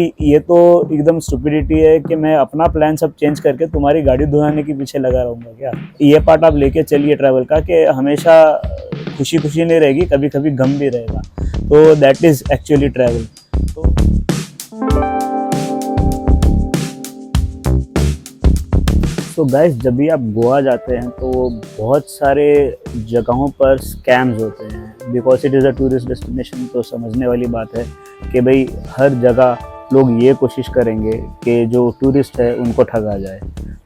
ये तो एकदम स्टुपिडिटी है कि मैं अपना प्लान सब चेंज करके तुम्हारी गाड़ी धुलाने के पीछे लगा रहूंगा क्या। ये पार्ट आप लेके चलिए ट्रैवल का कि हमेशा खुशी खुशी नहीं रहेगी, कभी कभी गम भी रहेगा। तो दैट इज एक्चुअली ट्रैवल। तो गाइस, जब भी आप गोवा जाते हैं तो बहुत सारे जगहों पर स्कैम्स होते हैं, because it is a tourist destination. तो समझने वाली बात है कि भाई हर जगह लोग ये कोशिश करेंगे कि जो टूरिस्ट है उनको ठगा जाए।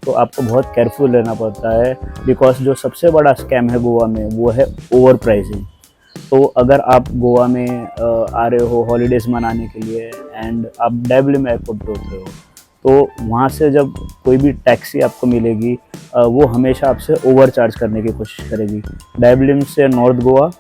तो आपको बहुत केयरफुल रहना पड़ता है, बिकॉज जो सबसे बड़ा स्कैम है गोवा में वो है ओवर प्राइसिंग। तो अगर आप गोवा में आ रहे हो हॉलीडेज़ मनाने के लिए एंड आप डायबलिम एयरपोर्ट पे उतरे हो, तो वहाँ से जब कोई भी टैक्सी आपको मिलेगी वो हमेशा आपसे ओवर चार्ज करने की कोशिश करेगी। डायबलिम से नॉर्थ गोवा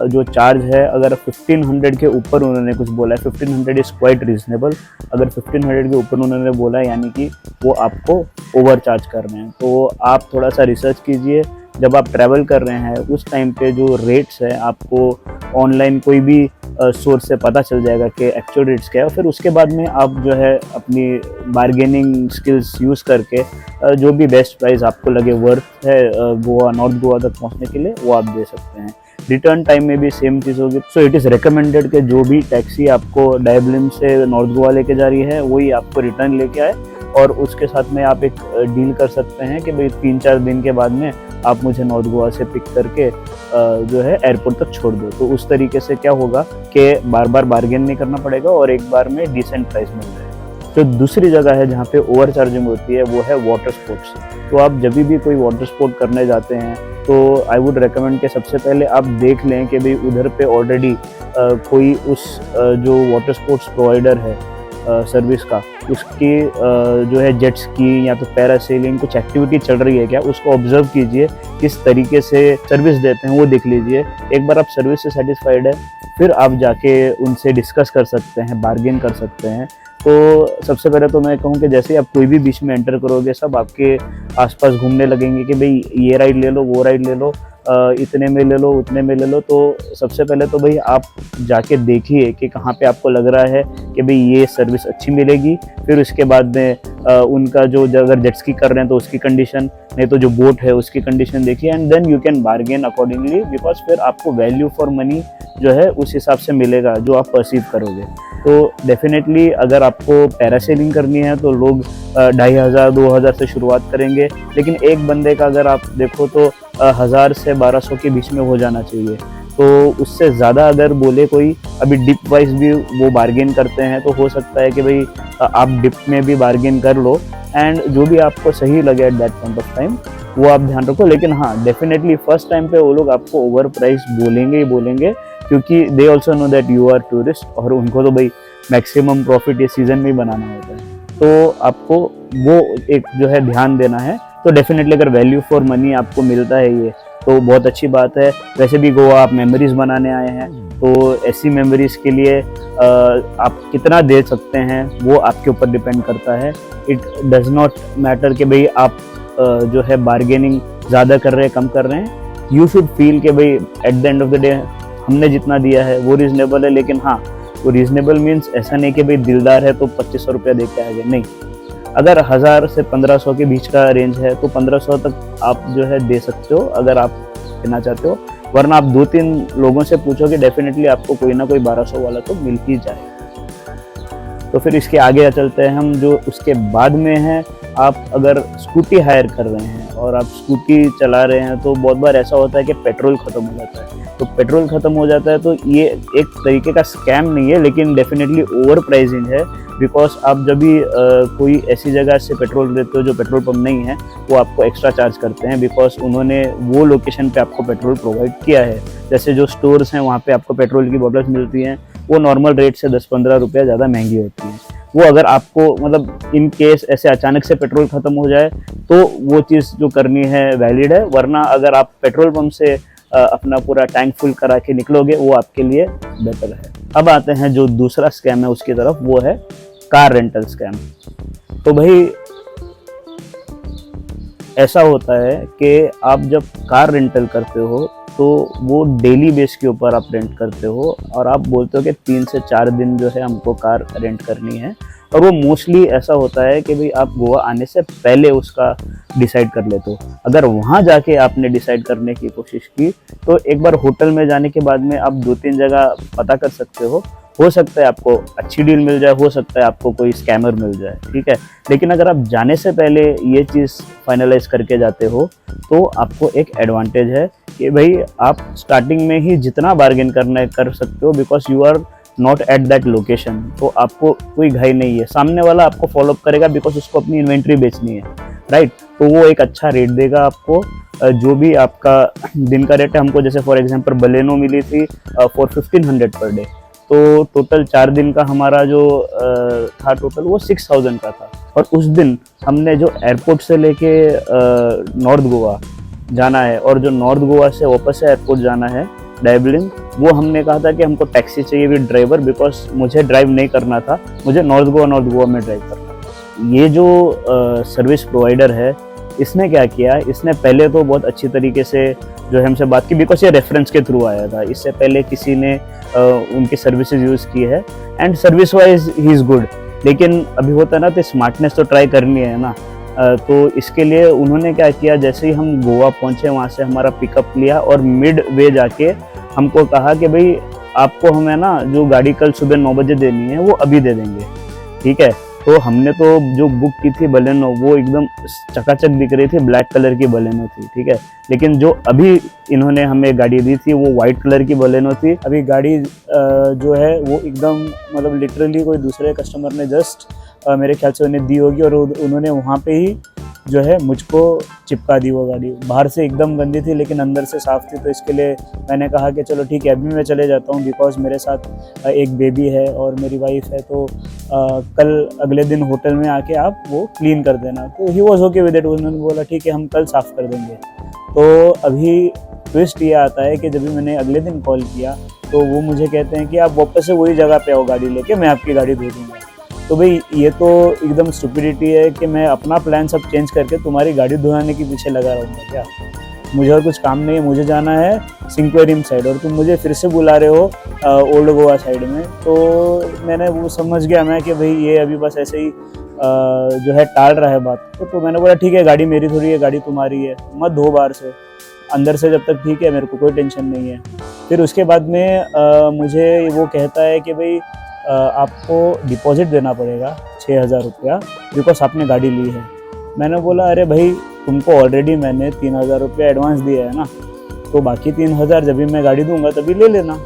जो चार्ज है, अगर 1500 के ऊपर उन्होंने कुछ बोला है, 1500 इज़ क्वाइट रीजनेबल। अगर 1500 के ऊपर उन्होंने बोला है यानी कि वो आपको ओवर चार्ज कर रहे हैं। तो आप थोड़ा सा रिसर्च कीजिए। जब आप ट्रैवल कर रहे हैं उस टाइम पे जो रेट्स है आपको ऑनलाइन कोई भी सोर्स से पता चल जाएगा कि एक्चुअल रेट्स क्या है। फिर उसके बाद में आप जो है अपनी बार्गेनिंग स्किल्स यूज़ करके जो भी बेस्ट प्राइस आपको लगे वर्थ है गोवा नॉर्थ गोवा तक पहुंचने के लिए वो आप दे सकते हैं। रिटर्न टाइम में भी सेम चीज़ होगी। सो इट इज़ रिकमेंडेड कि जो भी टैक्सी आपको डायबलिम से नॉर्थ गोवा लेके जा रही है वही आपको रिटर्न लेके आए, और उसके साथ में आप एक डील कर सकते हैं कि भाई 3-4 दिन के बाद में आप मुझे नॉर्थ गोवा से पिक करके जो है एयरपोर्ट तक छोड़ दो। तो उस तरीके से क्या होगा कि बार बार बार्गेन नहीं करना पड़ेगा और एक बार में डिसेंट प्राइस मिल जाएगा। जो दूसरी जगह है जहाँ पे ओवर चार्जिंग होती है वो है वाटर स्पोर्ट्स। तो आप जब भी कोई वाटर स्पोर्ट करने जाते हैं तो आई वुड रिकमेंड कि सबसे पहले आप देख लें कि भाई उधर पे ऑलरेडी कोई उस जो वाटर स्पोर्ट्स प्रोवाइडर है सर्विस का, उसकी जो है जेट स्की या तो पैरासेलिंग कुछ एक्टिविटी चल रही है क्या, उसको ऑब्जर्व कीजिए। किस तरीके से सर्विस देते हैं वो देख लीजिए। एक बार आप सर्विस से सेटिस्फाइड है फिर आप जाके उनसे डिस्कस कर सकते हैं, बार्गेन कर सकते हैं। तो सबसे पहले तो मैं कहूँ कि जैसे आप कोई भी बीच में एंटर करोगे सब आपके आसपास घूमने लगेंगे कि भाई ये राइड ले लो, वो राइड ले लो, इतने में ले लो, उतने में ले लो। तो सबसे पहले तो भाई आप जाके देखिए कि कहाँ पे आपको लग रहा है कि भाई ये सर्विस अच्छी मिलेगी। फिर उसके बाद में उनका जो अगर जेट स्की कर रहे हैं तो उसकी कंडीशन, नहीं तो जो बोट है उसकी कंडीशन देखिए, and then you can bargain accordingly, because फिर आपको वैल्यू फॉर मनी जो है उस हिसाब से मिलेगा जो आप परसीव करोगे। तो डेफिनेटली अगर आपको पैरासेलिंग करनी है तो लोग 2500-2000 से शुरुआत करेंगे, लेकिन एक बंदे का अगर आप देखो तो 1000 से 1200 के बीच में हो जाना चाहिए। तो उससे ज़्यादा अगर बोले कोई, अभी डिप वाइज भी वो बार्गेन करते हैं, तो हो सकता है कि भाई आप डिप में भी बार्गेन कर लो, एंड जो भी आपको सही लगे at that point of time वो आप ध्यान रखो। लेकिन हाँ, डेफिनेटली फर्स्ट टाइम पे वो लोग आपको ओवर प्राइस बोलेंगे ही बोलेंगे, क्योंकि they also know that you are tourist, और उनको तो भाई मैक्सिमम प्रॉफिट ये सीज़न में ही बनाना होता है। तो आपको वो एक जो है ध्यान देना है। तो डेफिनेटली अगर वैल्यू फॉर मनी आपको मिलता है ये तो बहुत अच्छी बात है। वैसे भी गोवा आप मेमोरीज बनाने आए हैं, तो ऐसी मेमोरीज के लिए आप कितना दे सकते हैं वो आपके ऊपर डिपेंड करता है। इट डज नॉट मैटर कि भाई आप जो है बार्गेनिंग ज़्यादा कर रहे हैं कम कर रहे हैं। यू शुड फील कि भाई at the end of the day हमने जितना दिया है वो रीजनेबल है। लेकिन हाँ, वो रीजनेबल मीन्स ऐसा नहीं कि भाई दिलदार है तो 2500 रुपया दे के आ गए, नहीं। अगर 1000 से 1500 के बीच का रेंज है तो 1500 तक आप जो है दे सकते हो अगर आप देना चाहते हो, वरना आप 2-3 लोगों से पूछोगे डेफिनेटली आपको कोई ना कोई 1200 वाला तो मिल ही जाएगा। तो फिर इसके आगे चलते हैं हम, जो उसके बाद में है। आप अगर स्कूटी हायर कर रहे हैं और आप स्कूटी चला रहे हैं तो बहुत बार ऐसा होता है कि पेट्रोल ख़त्म हो जाता है। तो पेट्रोल ख़त्म हो जाता है तो ये एक तरीके का स्कैम नहीं है, लेकिन डेफिनेटली ओवर प्राइसिंग है। बिकॉज आप जब भी कोई ऐसी जगह से पेट्रोल लेते हो जो पेट्रोल पंप नहीं है, वो आपको एक्स्ट्रा चार्ज करते हैं, बिकॉज उन्होंने वो लोकेशन पे आपको पेट्रोल प्रोवाइड किया है। जैसे जो स्टोर्स हैं वहाँ पे आपको पेट्रोल की बॉटल्स मिलती हैं, वो नॉर्मल रेट से 10-15 रुपया ज़्यादा महंगी होती हैं। वो अगर आपको मतलब इन केस ऐसे अचानक से पेट्रोल ख़त्म हो जाए तो वो चीज़ जो करनी है वैलिड है, वरना अगर आप पेट्रोल पंप से अपना पूरा टैंक फुल करा के निकलोगे वो आपके लिए बेटर है। अब आते हैं जो दूसरा स्कैम है उसकी तरफ, वो है कार रेंटल स्कैम। तो भाई ऐसा होता है कि आप जब कार रेंटल करते हो तो वो डेली बेस के ऊपर आप रेंट करते हो, और आप बोलते हो कि 3 से 4 दिन जो है हमको कार रेंट करनी है, और वो मोस्टली ऐसा होता है कि भाई आप गोवा आने से पहले उसका डिसाइड कर लेते हो। अगर वहाँ जाके आपने डिसाइड करने की कोशिश की तो एक बार होटल में जाने के बाद में आप 2-3 जगह पता कर सकते हो सकता है आपको अच्छी डील मिल जाए, हो सकता है आपको कोई स्कैमर मिल जाए, ठीक है। लेकिन अगर आप जाने से पहले ये चीज़ फाइनलाइज करके जाते हो तो आपको एक एडवांटेज है कि भाई आप स्टार्टिंग में ही जितना बार्गेन करना है कर सकते हो, because you are not at that location. तो आपको कोई घाई नहीं है, सामने वाला आपको फॉलोअप करेगा बिकॉज उसको अपनी इन्वेंट्री बेचनी है, राइट। तो वो एक अच्छा रेट देगा आपको, जो भी आपका दिन का रेट है। हमको जैसे फॉर एग्जांपल बलेनो मिली थी फॉर 1500 पर डे, तो टोटल 4 दिन का हमारा जो था टोटल वो 6000 का था। और उस दिन हमने जो एयरपोर्ट से लेके नॉर्थ गोवा जाना है और जो नॉर्थ गोवा से वापस से एयरपोर्ट जाना है डायबलिंग, वो हमने कहा था कि हमको टैक्सी चाहिए विद ड्राइवर, बिकॉज मुझे ड्राइव नहीं करना था, मुझे नॉर्थ गोवा में ड्राइव करना था। ये जो सर्विस प्रोवाइडर है इसने क्या किया, इसने पहले तो बहुत अच्छी तरीके से जो है हमसे बात की, बिकॉज ये रेफरेंस के थ्रू आया था, इससे पहले किसी ने उनकी सर्विसेज यूज़ की है and service wise he is good. लेकिन अभी होता है ना, तो स्मार्टनेस तो ट्राई करनी है ना। तो इसके लिए उन्होंने क्या किया, जैसे ही हम गोवा पहुँचे वहाँ से हमारा पिकअप लिया और मिड वे जाके हमको कहा कि भाई आपको हमें ना जो गाड़ी कल सुबह 9 बजे देनी है वो अभी दे देंगे, ठीक है। तो हमने तो जो बुक की थी बलेनो वो एकदम चकाचक दिख रही थी, ब्लैक कलर की बलेनो थी, ठीक है। लेकिन जो अभी इन्होंने हमें गाड़ी दी थी वो वाइट कलर की बलेनो थी। अभी गाड़ी जो है वो एकदम मतलब लिटरली कोई दूसरे कस्टमर ने जस्ट मेरे ख्याल से उन्हें दी होगी और उन्होंने वहाँ पे ही जो है मुझको चिपका दी वो गाड़ी। बाहर से एकदम गंदी थी लेकिन अंदर से साफ़ थी, तो इसके लिए मैंने कहा कि चलो ठीक है अभी मैं चले जाता हूँ, बिकॉज मेरे साथ एक बेबी है और मेरी वाइफ है, तो कल अगले दिन होटल में आके आप वो क्लीन कर देना। तो he was okay with it, उन्होंने बोला ठीक है हम कल साफ़ कर देंगे। तो अभी ट्विस्ट ये आता है कि जब भी मैंने अगले दिन कॉल किया तो वो मुझे कहते हैं कि आप वापस से वही जगह पे आओ गाड़ी लेके, मैं आपकी गाड़ी धो दूँगा। तो भाई ये तो एकदम स्टुपिडिटी है कि मैं अपना प्लान सब चेंज करके तुम्हारी गाड़ी धुलाने के पीछे लगा रहूँगा क्या। मुझे और कुछ काम नहीं है, मुझे जाना है सिंक्वेरियम साइड और तुम मुझे फिर से बुला रहे हो ओल्ड गोवा साइड में। तो मैंने वो समझ गया मैं कि भाई ये अभी बस ऐसे ही जो है टाल रहा है बात को। तो मैंने बोला ठीक है गाड़ी मेरी थोड़ी है, गाड़ी तुम्हारी है, मत धो बाहर से, अंदर से जब तक ठीक है मेरे को कोई टेंशन नहीं है। फिर उसके बाद में मुझे वो कहता है कि भाई आपको डिपॉजिट देना पड़ेगा 6000 रुपया, बिकॉज आपने गाड़ी ली है। मैंने बोला अरे भाई तुमको ऑलरेडी मैंने 3000 रुपया एडवांस दिया है ना, तो बाकी 3000 जब भी मैं गाड़ी दूंगा तभी ले लेना।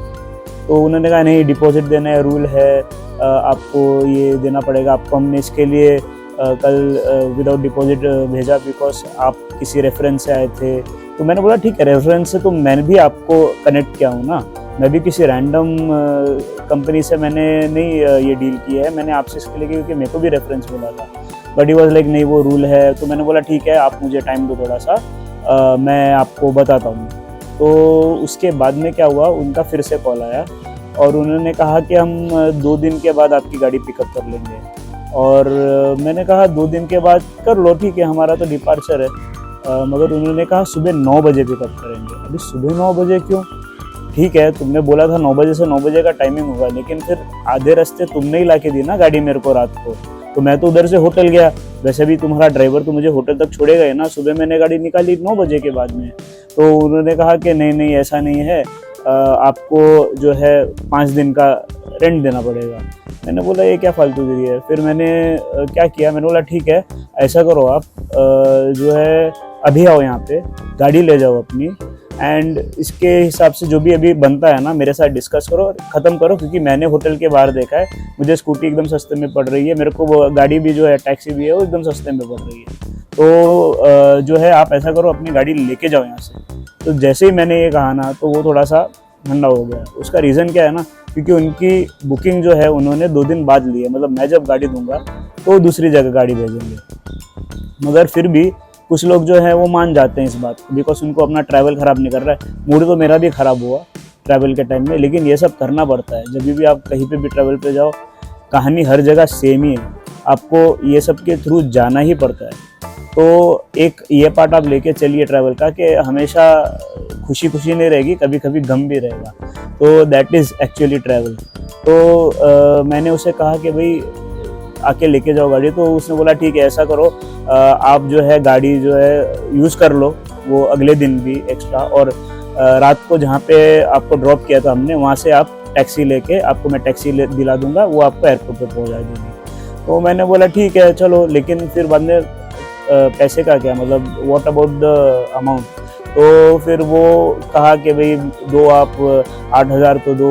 तो उन्होंने कहा नहीं डिपॉजिट देना है, रूल है, आपको ये देना पड़ेगा। आपको हमने इसके लिए कल विदाउट डिपॉजिट भेजा बिकॉज आप किसी रेफरेंस से आए थे। तो मैंने बोला ठीक है रेफरेंस से तो मैं भी आपको कनेक्ट किया हूँ ना, मैं भी किसी रैंडम कंपनी से मैंने नहीं ये डील की है, मैंने आपसे इसके लिए क्योंकि मेरे को भी रेफरेंस मिला था। बट ही वॉज लाइक नहीं वो रूल है। तो मैंने बोला ठीक है आप मुझे टाइम दो थोड़ा सा, मैं आपको बताता हूँ। तो उसके बाद में क्या हुआ, उनका फिर से कॉल आया और उन्होंने कहा कि हम 2 दिन के बाद आपकी गाड़ी पिकअप कर लेंगे। और मैंने कहा 2 दिन के बाद कर लो ठीक है, हमारा तो डिपार्चर है। मगर उन्होंने कहा सुबह 9 बजे पिकअप करेंगे। अभी सुबह 9 बजे क्यों, ठीक है तुमने बोला था 9 बजे से 9 बजे का टाइमिंग होगा, लेकिन फिर आधे रास्ते तुमने ही ला के दी ना गाड़ी मेरे को रात को। तो मैं तो उधर से होटल गया, वैसे भी तुम्हारा ड्राइवर तो मुझे होटल तक छोड़ेगा ही ना। सुबह मैंने गाड़ी निकाली 9 बजे के बाद में। तो उन्होंने कहा कि नहीं ऐसा नहीं है, आपको जो है 5 दिन का रेंट देना पड़ेगा। मैंने बोला ये क्या फालतूगिरी है। फिर मैंने क्या किया, मैंने बोला ठीक है ऐसा करो आप जो है अभी आओ यहाँ पे, गाड़ी ले जाओ अपनी, एंड इसके हिसाब से जो भी अभी बनता है ना मेरे साथ डिस्कस करो और ख़त्म करो, क्योंकि मैंने होटल के बाहर देखा है, मुझे स्कूटी एकदम सस्ते में पड़ रही है, मेरे को वो गाड़ी भी जो है टैक्सी भी है वो एकदम सस्ते में पड़ रही है। तो जो है आप ऐसा करो अपनी गाड़ी लेके जाओ यहाँ से। तो जैसे ही मैंने ये कहा ना तो वो थोड़ा सा ठंडा हो गया। उसका रीज़न क्या है ना, क्योंकि उनकी बुकिंग जो है उन्होंने 2 दिन बाद ली है, मतलब मैं जब गाड़ी दूंगा तो दूसरी जगह गाड़ी भेजेंगे। मगर फिर भी कुछ लोग जो है वो मान जाते हैं इस बात को, बिकॉज उनको अपना ट्रैवल ख़राब नहीं कर रहा है। मूड तो मेरा भी ख़राब हुआ ट्रैवल के टाइम में, लेकिन ये सब करना पड़ता है। जब भी आप कहीं पे भी ट्रैवल पे जाओ, कहानी हर जगह सेम ही है, आपको ये सब के थ्रू जाना ही पड़ता है। तो एक ये पार्ट आप लेके चलिए ट्रैवल का कि हमेशा खुशी खुशी नहीं रहेगी, कभी कभी गम भी रहेगा। तो दैट इज़ एक्चुअली ट्रैवल। तो मैंने उसे कहा कि भाई आके लेके जाओ गाड़ी। तो उसने बोला ठीक है ऐसा करो, आप जो है गाड़ी जो है यूज़ कर लो वो अगले दिन भी एक्स्ट्रा, और रात को जहाँ पे आपको ड्रॉप किया था हमने वहाँ से आप टैक्सी लेके, आपको मैं टैक्सी दिला दूंगा, वो आपको एयरपोर्ट पे पहुँचा देगी। तो मैंने बोला ठीक है चलो, लेकिन फिर बाद में पैसे का क्या, मतलब व्हाट अबाउट द अमाउंट। तो फिर वो कहा कि भाई दो आप 8,000 तो दो,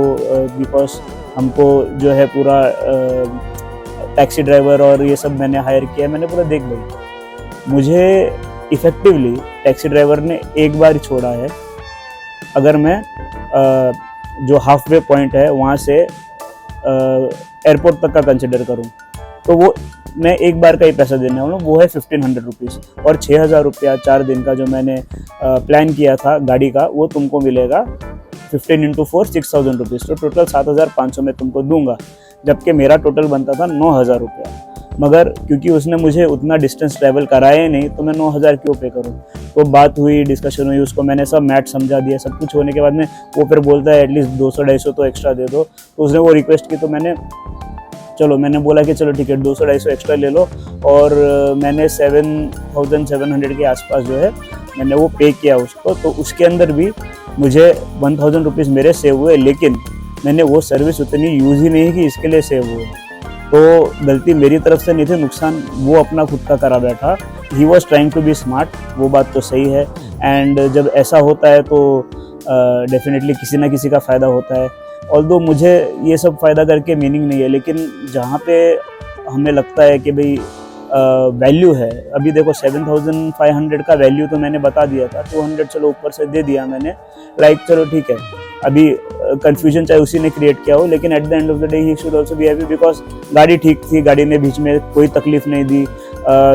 बिकॉज हमको जो है पूरा टैक्सी ड्राइवर और ये सब मैंने हायर किया। मैंने बोला देख भाई, मुझे इफ़ेक्टिवली टैक्सी ड्राइवर ने एक बार छोड़ा है, अगर मैं जो हाफ वे पॉइंट है वहाँ से एयरपोर्ट तक का कंसिडर करूँ तो वो मैं एक बार का ही पैसा देने वाला हूँ, वो है 1500 रुपीज़। और 6,000 रुपया 4 दिन का जो मैंने प्लान किया था गाड़ी का, वो तुमको मिलेगा 15 × 4 6,000 रुपीज़। तो टोटल 7,500 मैं तुमको दूंगा, जबकि मेरा टोटल बनता था 9,000 रुपया। मगर क्योंकि उसने मुझे उतना डिस्टेंस ट्रैवल कराया ही नहीं, तो मैं 9,000 क्यों पे करूँ। तो बात हुई, डिस्कशन हुई, उसको मैंने सब मैथ समझा दिया। सब कुछ होने के बाद में वो फिर बोलता है एटलीस्ट 200-250 तो एक्स्ट्रा दे दो। तो उसने वो रिक्वेस्ट की, तो मैंने बोला कि चलो ठीक है 200-250 एक्स्ट्रा ले लो। और मैंने 7,700 के आसपास जो है मैंने वो पे किया उसको। तो उसके अंदर भी मुझे 1,000 रुपीज़ मेरे सेव हुए, लेकिन मैंने वो सर्विस उतनी यूज़ ही नहीं की इसके लिए सेव हुए। तो गलती मेरी तरफ से नहीं थी, नुकसान वो अपना खुद का करा बैठा। He was trying to be smart, वो बात तो सही है। एंड जब ऐसा होता है तो डेफिनेटली किसी ना किसी का फ़ायदा होता है। ऑल्दो मुझे ये सब फ़ायदा करके मीनिंग नहीं है, लेकिन जहाँ पे हमें लगता है कि भाई वैल्यू है, अभी देखो 7,500 का वैल्यू तो मैंने बता दिया था, 200 चलो ऊपर से दे दिया मैंने, चलो ठीक है। अभी कन्फ्यूजन चाहे उसी ने क्रिएट किया हो, लेकिन at the end of the day he should also be happy, because गाड़ी ठीक थी, गाड़ी ने बीच में कोई तकलीफ नहीं दी।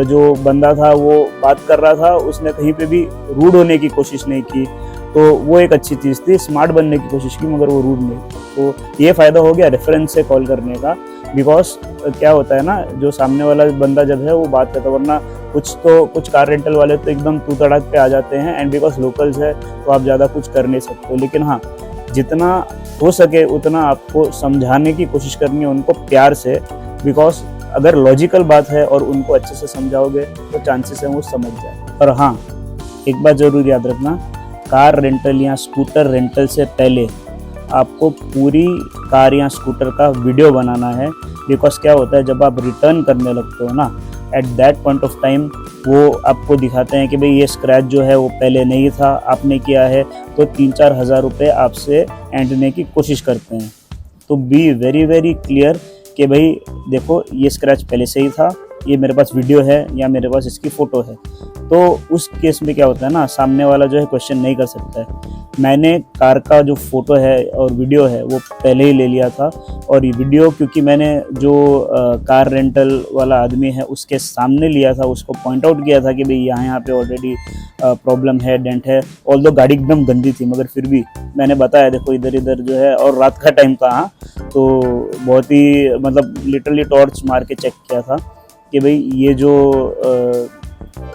जो बंदा था वो बात कर रहा था, उसने कहीं पे भी रूड होने की कोशिश नहीं की, तो वो एक अच्छी चीज़ थी। स्मार्ट बनने की कोशिश की मगर वो रूड नहीं। तो ये फ़ायदा हो गया रेफरेंस से कॉल करने का, बिकॉज क्या होता है ना, जो सामने वाला बंदा जब है वो बात करता है, वरना कुछ कार रेंटल वाले तो एकदम तू तड़ाक पे आ जाते हैं, एंड बिकॉज लोकल्स है तो आप ज़्यादा कुछ कर नहीं सकते। लेकिन हाँ, जितना हो सके उतना आपको समझाने की कोशिश करनी है उनको प्यार से, बिकॉज अगर लॉजिकल बात है और उनको अच्छे से समझाओगे तो चांसेस हैं वो समझ जाए। और हाँ, एक बात ज़रूर याद रखना, कार रेंटल या स्कूटर रेंटल से पहले आपको पूरी कार या स्कूटर का वीडियो बनाना है। बिकॉज क्या होता है, जब आप रिटर्न करने लगते हो ना, at that point of time वो आपको दिखाते हैं कि भाई ये स्क्रैच जो है वो पहले नहीं था, आपने किया है, तो 3-4 हज़ार रुपये आपसे ऐंठने की कोशिश करते हैं। तो बी वेरी वेरी क्लियर कि भाई देखो ये स्क्रैच पहले से ही था, ये मेरे पास वीडियो है या मेरे पास इसकी फ़ोटो है। तो उस केस में क्या होता है ना, सामने वाला जो है क्वेश्चन नहीं कर सकता है। मैंने कार का जो फ़ोटो है और वीडियो है वो पहले ही ले लिया था, और ये वीडियो क्योंकि मैंने जो कार रेंटल वाला आदमी है उसके सामने लिया था, उसको पॉइंट आउट किया था कि भाई यहाँ पे ऑलरेडी प्रॉब्लम है, डेंट है। ऑल्दो गाड़ी एकदम गंदी थी, मगर फिर भी मैंने बताया देखो इधर इधर जो है, और रात का टाइम था, हाँ, तो बहुत ही मतलब लिटरली टॉर्च मार के चेक किया था कि भाई ये जो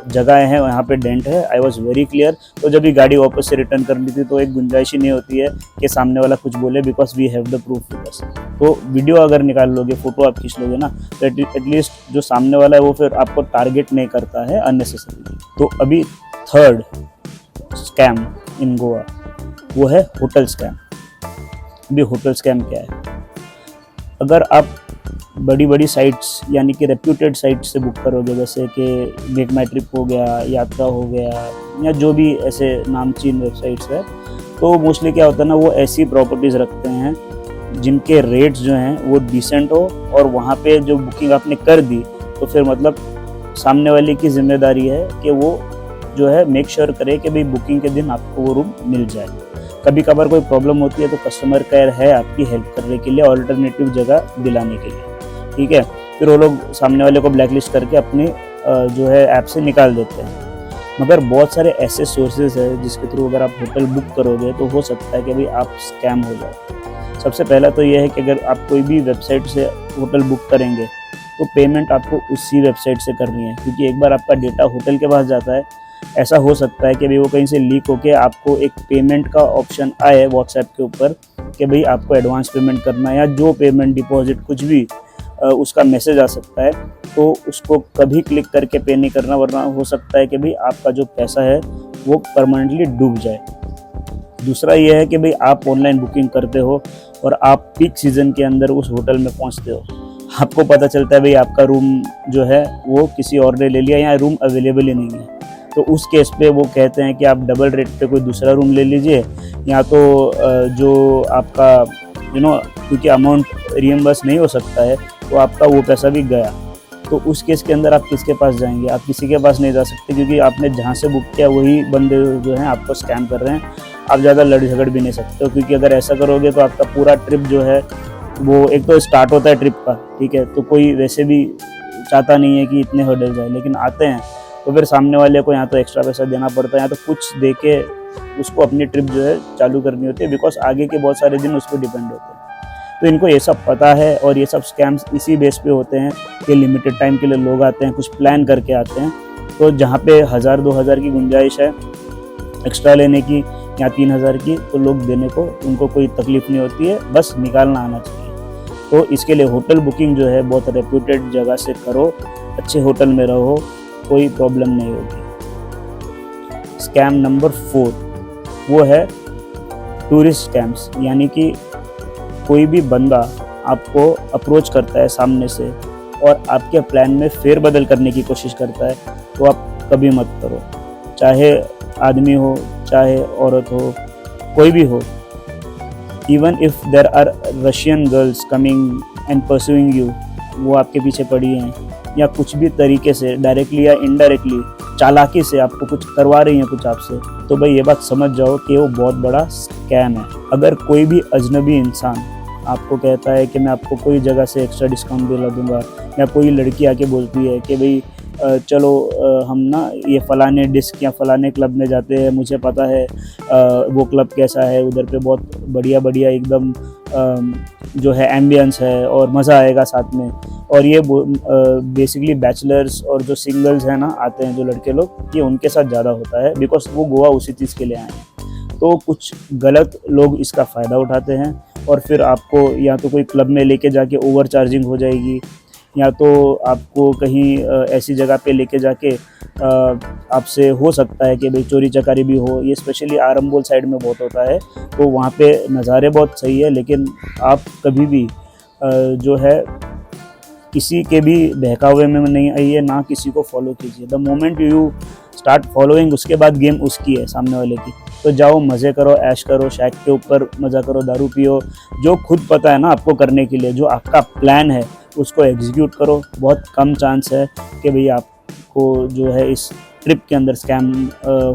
जगह है यहाँ पे डेंट है। I was very clear. तो जब भी गाड़ी वापस से रिटर्न करनी थी तो एक गुंजाइश ही नहीं होती है कि सामने वाला कुछ बोले, because we have the proof with us. तो वीडियो अगर निकाल लोगे, फोटो आप खींच लोगे ना, तो एटलीस्ट जो सामने वाला है वो फिर आपको टारगेट नहीं करता है अननेसेसरीली। तो अभी थर्ड स्कैम इन गोवा वो है होटल स्कैम। अभी होटल स्कैम क्या है, अगर आप बड़ी बड़ी साइट्स यानी कि रेप्यूटेड साइट से बुक करोगे, जैसे कि मेक माई ट्रिप हो गया, यात्रा हो गया, या जो भी ऐसे नामचीन वेबसाइट्स है, तो मोस्टली क्या होता है ना, वो ऐसी प्रॉपर्टीज़ रखते हैं जिनके रेट्स जो हैं वो डिसेंट हो, और वहाँ पे जो बुकिंग आपने कर दी तो फिर मतलब सामने वाले की जिम्मेदारी है कि वो जो है मेक श्योर करे कि भाई बुकिंग के दिन आपको वो रूम मिल जाए। कभी कभार कोई प्रॉब्लम होती है तो कस्टमर केयर है आपकी हेल्प करने के लिए, ऑल्टरनेटिव जगह दिलाने के लिए, ठीक है। फिर वो लोग सामने वाले को ब्लैकलिस्ट करके अपने जो है ऐप से निकाल देते हैं। मगर बहुत सारे ऐसे सोर्सेज है जिसके थ्रू अगर आप होटल बुक करोगे तो हो सकता है कि भाई आप स्कैम हो जाओ। सबसे पहला तो ये है कि अगर आप कोई भी वेबसाइट से होटल बुक करेंगे तो पेमेंट आपको उसी वेबसाइट से करनी है, क्योंकि एक बार आपका डेटा होटल के पास जाता है, ऐसा हो सकता है कि भाई वो कहीं से लीक होके आपको एक पेमेंट का ऑप्शन आए व्हाट्सएप के ऊपर कि भाई आपको एडवांस पेमेंट करना है, या जो पेमेंट डिपॉजिट कुछ भी उसका मैसेज आ सकता है, तो उसको कभी क्लिक करके पे नहीं करना, वरना हो सकता है कि भाई आपका जो पैसा है वो परमानेंटली डूब जाए। दूसरा ये है कि भाई आप ऑनलाइन बुकिंग करते हो और आप पीक सीज़न के अंदर उस होटल में पहुंचते हो, आपको पता चलता है भाई आपका रूम जो है वो किसी और ने ले लिया या रूम अवेलेबल ही नहीं है, तो उस केस पे वो कहते हैं कि आप डबल रेट पे कोई दूसरा रूम ले लीजिए, या तो जो आपका क्योंकि अमाउंट रियम्बर्स नहीं हो सकता है तो आपका वो पैसा भी गया। तो उस केस के अंदर आप किसके पास जाएंगे? आप किसी के पास नहीं जा सकते, क्योंकि आपने जहाँ से बुक किया वही बंदे जो हैं आपको स्कैम कर रहे हैं। आप ज़्यादा लड़ झगड़ भी नहीं सकते हो, क्योंकि अगर ऐसा करोगे तो आपका पूरा ट्रिप जो है वो एक तो स्टार्ट होता है ट्रिप का, ठीक है, तो कोई वैसे भी चाहता नहीं है कि इतने हर्डल जाए, लेकिन आते हैं तो फिर सामने वाले को या तो एक्स्ट्रा पैसा देना पड़ता है या तो कुछ दे के उसको अपनी ट्रिप जो है चालू करनी होती है, बिकॉज आगे के बहुत सारे दिन उस पर डिपेंड होते हैं। तो इनको ये सब पता है और ये सब स्कैम्स इसी बेस पे होते हैं कि लिमिटेड टाइम के लिए लोग आते हैं, कुछ प्लान करके आते हैं, तो जहाँ पे 1000-2000 की गुंजाइश है एक्स्ट्रा लेने की या 3000 की, तो लोग देने को उनको कोई तकलीफ नहीं होती है, बस निकालना आना चाहिए। तो इसके लिए होटल बुकिंग जो है बहुत रेप्यूटेड जगह से करो, अच्छे होटल में रहो, कोई प्रॉब्लम नहीं होगी। स्कैम नंबर 4 वो है टूरिस्ट स्कैम्स, यानी कि कोई भी बंदा आपको अप्रोच करता है सामने से और आपके प्लान में फेरबदल करने की कोशिश करता है, तो आप कभी मत करो, चाहे आदमी हो चाहे औरत हो, कोई भी हो। Even if there are Russian girls coming and pursuing you, वो आपके पीछे पड़ी हैं या कुछ भी तरीके से डायरेक्टली या इनडायरेक्टली चालाकी से आपको कुछ करवा रही हैं कुछ आपसे, तो भाई ये बात समझ जाओ कि वो बहुत बड़ा स्कैम है। अगर कोई भी अजनबी इंसान आपको कहता है कि मैं आपको कोई जगह से एक्स्ट्रा डिस्काउंट दिला दूंगा, या कोई लड़की आके बोलती है कि भाई चलो हम ना ये फ़लाने डिस्क या फ़लाने क्लब में जाते हैं, मुझे पता है वो क्लब कैसा है, उधर पे बहुत बढ़िया बढ़िया एकदम जो है एम्बियंस है और मज़ा आएगा साथ में, और ये बेसिकली बैचलर्स और जो सिंगल्स हैं ना आते हैं जो लड़के लोग, ये उनके साथ ज़्यादा होता है, बिकॉज वो गोवा उसी चीज़ के लिए आए हैं। तो कुछ गलत लोग इसका फ़ायदा उठाते हैं और फिर आपको या तो कोई क्लब में लेके जाके ओवर चार्जिंग हो जाएगी, या तो आपको कहीं ऐसी जगह पे लेके जाके आपसे हो सकता है कि भाई चोरी चकारी भी हो। ये स्पेशली आरंबोल साइड में बहुत होता है, तो वहाँ पे नज़ारे बहुत सही है, लेकिन आप कभी भी जो है किसी के भी बहकावे में नहीं आइए, ना किसी को फॉलो कीजिए। The moment you start following, उसके बाद गेम उसकी है सामने वाले की। तो जाओ मज़े करो, ऐश करो, शैक के ऊपर मज़ा करो, दारू पियो, जो खुद पता है ना आपको करने के लिए, जो आपका प्लान है उसको एग्जीक्यूट करो। बहुत कम चांस है कि भाई आपको जो है इस ट्रिप के अंदर स्कैम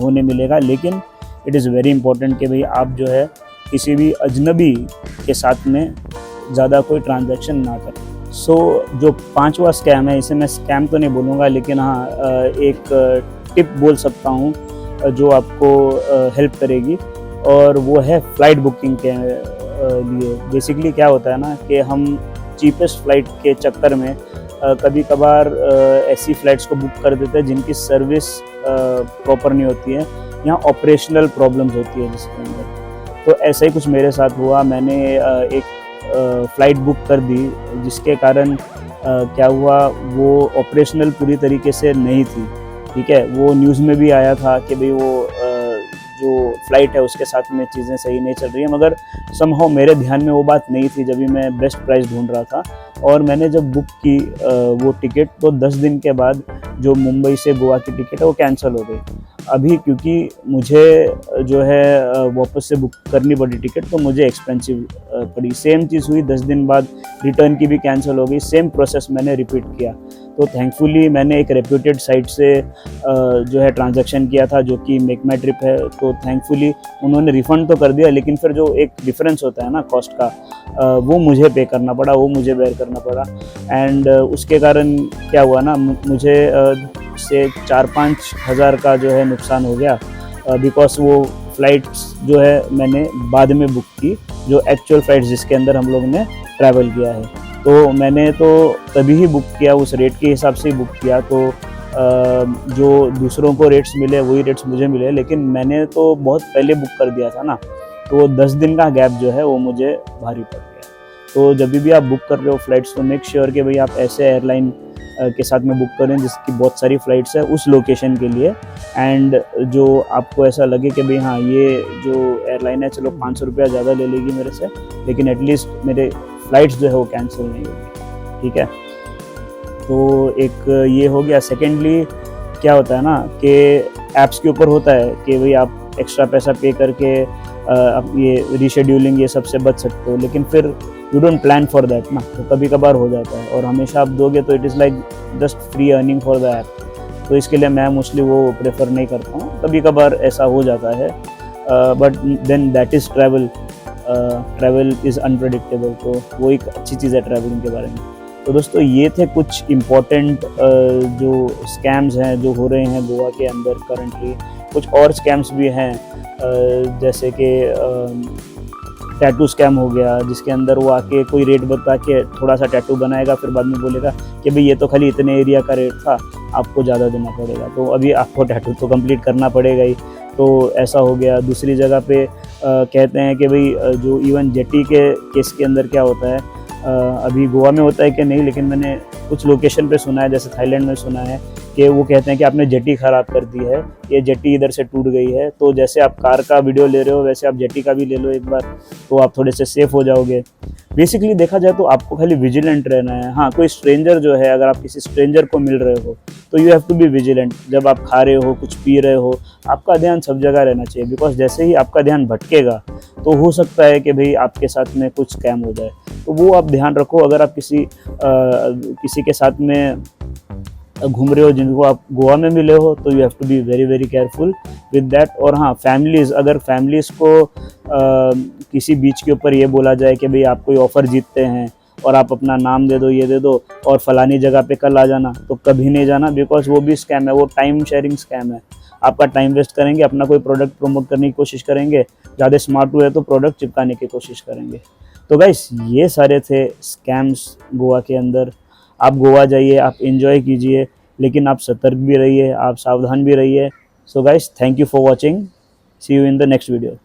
होने मिलेगा, लेकिन इट इज़ वेरी इंपॉर्टेंट कि भाई आप जो है किसी भी अजनबी के साथ में ज़्यादा कोई ट्रांजैक्शन ना करें। सो जो 5वां स्कैम है, इसे मैं स्कैम तो नहीं बोलूँगा, लेकिन हाँ एक टिप बोल सकता हूँ जो आपको हेल्प करेगी, और वो है फ़्लाइट बुकिंग के लिए। बेसिकली क्या होता है ना कि हम चीपेस्ट फ़्लाइट के चक्कर में कभी कभार ऐसी फ़्लाइट्स को बुक कर देते हैं जिनकी सर्विस प्रॉपर नहीं होती है या ऑपरेशनल प्रॉब्लम्स होती है जिसके अंदर। तो ऐसा ही कुछ मेरे साथ हुआ। मैंने एक फ़्लाइट बुक कर दी, जिसके कारण क्या हुआ, वो ऑपरेशनल पूरी तरीके से नहीं थी, ठीक है। वो न्यूज़ में भी आया था कि भाई वो जो फ़्लाइट है उसके साथ में चीज़ें सही नहीं चल रही हैं, मगर समहाउ मेरे ध्यान में वो बात नहीं थी जब भी मैं बेस्ट प्राइस ढूंढ रहा था। और मैंने जब बुक की वो टिकट, तो 10 दिन के बाद जो मुंबई से गोवा की टिकट है वो कैंसिल हो गई। अभी क्योंकि मुझे जो है वापस से बुक करनी पड़ी टिकट, तो मुझे एक्सपेंसिव पड़ी। सेम चीज़ हुई, 10 दिन बाद रिटर्न की भी कैंसिल हो गई, सेम प्रोसेस मैंने रिपीट किया। तो थैंकफुली मैंने एक रेप्यूटेड साइट से जो है ट्रांजैक्शन किया था, जो कि मेक माई ट्रिप है। तो थैंकफुली उन्होंने रिफ़ंड तो कर दिया, लेकिन फिर जो एक डिफरेंस होता है ना कॉस्ट का, वो मुझे पे करना पड़ा, वो मुझे बेयर करना पड़ा। एंड उसके कारण क्या हुआ ना, मुझे से 4-5 हज़ार का जो है नुकसान हो गया, बिकॉज वो फ़्लाइट्स जो है मैंने बाद में बुक की, जो एक्चुअल फ़्लाइट्स जिसके अंदर हम लोग ने ट्रैवल किया है। तो मैंने तो तभी ही बुक किया, उस रेट के हिसाब से ही बुक किया। तो जो दूसरों को रेट्स मिले वही रेट्स मुझे मिले, लेकिन मैंने तो बहुत पहले बुक कर दिया था ना, तो वो 10 दिन का गैप जो है वो मुझे भारी पड़ गया। तो जब भी आप बुक कर रहे हो फ्लाइट्स तो मेक श्योर कि भाई आप ऐसे एयरलाइन के साथ में बुक करें जिसकी बहुत सारी फ़्लाइट्स है उस लोकेशन के लिए। एंड जो आपको ऐसा लगे कि भाई हाँ ये जो एयरलाइन है चलो 500 रुपया ज़्यादा ले लेगी मेरे से, लेकिन एटलीस्ट मेरे फ़्लाइट्स जो है वो कैंसिल नहीं होगी, ठीक है। तो एक ये हो गया। सेकेंडली क्या होता है ना कि ऐप्स के ऊपर होता है कि भाई आप एक्स्ट्रा पैसा पे करके आप ये रीशेड्यूलिंग ये सब से बच सकते हो, लेकिन फिर you don't plan for that ना, तो कभी कभार हो जाता है और हमेशा आप दोगे तो it is like just free earning for the app. तो इसके लिए मैं मोस्टली वो प्रेफर नहीं करता हूँ, कभी कभार ऐसा हो जाता है, but then that is travel. Travel is unpredictable, तो वो एक अच्छी चीज़ है ट्रैवलिंग के बारे में। तो दोस्तों ये थे कुछ इम्पॉर्टेंट जो स्कैम्स हैं जो हो रहे हैं गोवा के अंदर करंटली। कुछ और स्कैम्स भी हैं जैसे कि टैटू स्कैम हो गया, जिसके अंदर वो आके कोई रेट बता के थोड़ा सा टैटू बनाएगा, फिर बाद में बोलेगा कि भाई ये तो खाली इतने एरिया का रेट था, आपको ज़्यादा देना पड़ेगा। तो अभी आपको टैटू तो कंप्लीट करना पड़ेगा ही, तो ऐसा हो गया। दूसरी जगह पे कहते हैं कि भाई जो इवन जेटी के केस के अंदर क्या होता है, अभी गोवा में होता है कि नहीं, लेकिन मैंने कुछ लोकेशन पे सुना है, जैसे थाईलैंड में सुना है कि वो कहते हैं कि आपने जेटी ख़राब कर दी है, ये जेटी इधर से टूट गई है। तो जैसे आप कार का वीडियो ले रहे हो वैसे आप जेटी का भी ले लो एक बार, तो आप थोड़े से सेफ हो जाओगे। बेसिकली देखा जाए तो आपको खाली विजिलेंट रहना है। हाँ, कोई स्ट्रेंजर जो है, अगर आप किसी स्ट्रेंजर को मिल रहे हो तो you have to be vigilant. जब आप खा रहे हो, कुछ पी रहे हो, आपका ध्यान सब जगह रहना चाहिए, बिकॉज जैसे ही आपका ध्यान भटकेगा तो हो सकता है कि भाई आपके साथ में कुछ स्कैम हो जाए। तो वो आप ध्यान रखो। अगर आप किसी के साथ में घूम रहे हो जिनको आप गोवा में मिले हो, तो you have to be very very careful with that. और हाँ, फैमिलीज़, अगर फैमिलीज़ को किसी बीच के ऊपर ये बोला जाए कि भाई आप कोई ऑफ़र जीतते हैं और आप अपना नाम दे दो, ये दे दो और फलानी जगह पे कल आ जाना, तो कभी नहीं जाना, बिकॉज वो भी स्कैम है, वो टाइम शेयरिंग स्कैम है। आपका टाइम वेस्ट करेंगे, अपना कोई प्रोडक्ट प्रमोट करने की कोशिश करेंगे, ज़्यादा स्मार्ट हुए तो प्रोडक्ट चिपकाने की कोशिश करेंगे। तो गाइस ये सारे थे स्कैम्स गोवा के अंदर। आप गोवा जाइए, आप एंजॉय कीजिए, लेकिन आप सतर्क भी रहिए, आप सावधान भी रहिए। So guys, thank you for watching, see you in the next video.